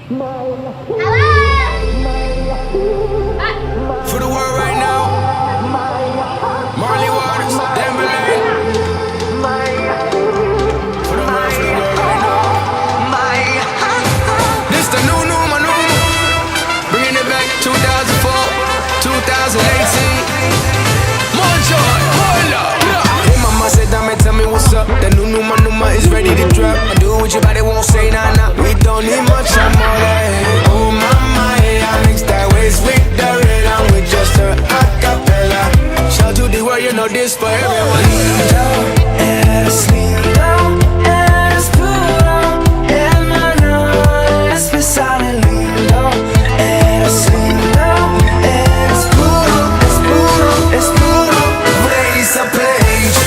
For the world right now, Marley Waters, then Balan. For the world right now. This the new Numa, bringing it back 2004, 2018. More joy, hold up. Hey mama said, tell me what's up. The new Numa is ready to drop. I do what your body won't say, nah. We don't need much, I'm all that. Oh mama, hey, I mix that waist with the rhythm with just a acapella. Shout to the world, you know this for everyone. Eres lindo, eres puro, hermano, especial y lindo. Eres lindo, eres puro, es puro, es puro. Raise a page,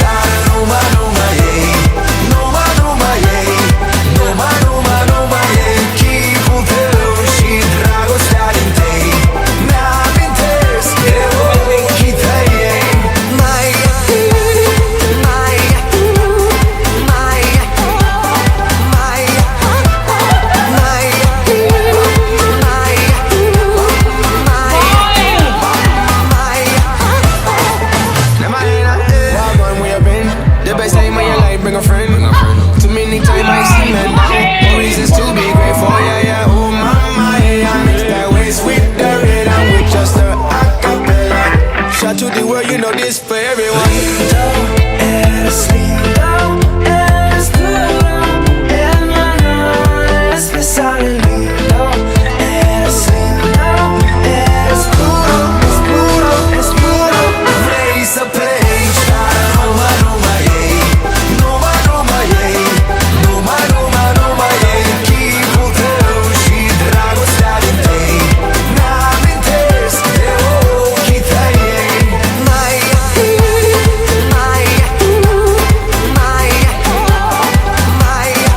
Numa, Numa, yeah. Numa, Numa, yeah. Numa, Numa, Numa, yeah. Kiputeru, shidrago, starintei. Namintes, evo, kitei. Maya, Maya, Maya, Maya, the best time of your life, bring a friend. Too many times I see men now. No reasons to be grateful, yeah, yeah. Oh mama, yeah, I mix that waist with the rhythm with just a acapella. Shout to the world, you know this for everyone. eres lindo, eres puro, hermano, especial y lindo. Eres lindo, eres puro, es puro, es puro. Raise a page, Numa, Numa, yeah. Numa, Numa, yeah. Numa, Numa, Numa, yeah. Kiputeru, shidrago, starintei. Namintes, evo, kitei. Maya, Maya, Maya, Maya,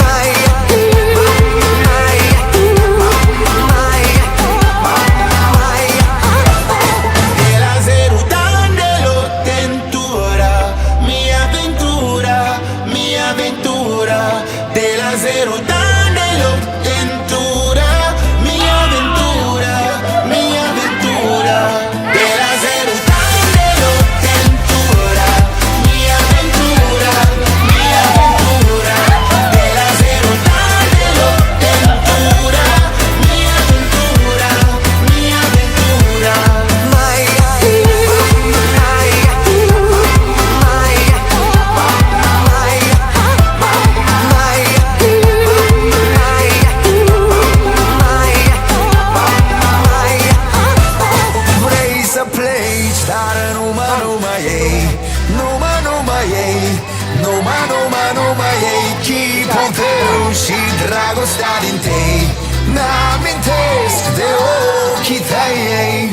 Maya, Della zero dandelo tentura, mia avventura, mia avventura. Della zero dandelo tentura, mia avventura, mia avventura. Della zero dandelo tentura, mia avventura, mia avventura. Della zero dandelo tentura, mia avventura, mia avventura. Maya, Maya, Maya, raise a plate, start a Numa, Numa, yeah. Numa, Numa, yeah. Numa, Numa, Numa, yeah. Kiputeru, shidrago, starintei. Namintes, deo, kitei.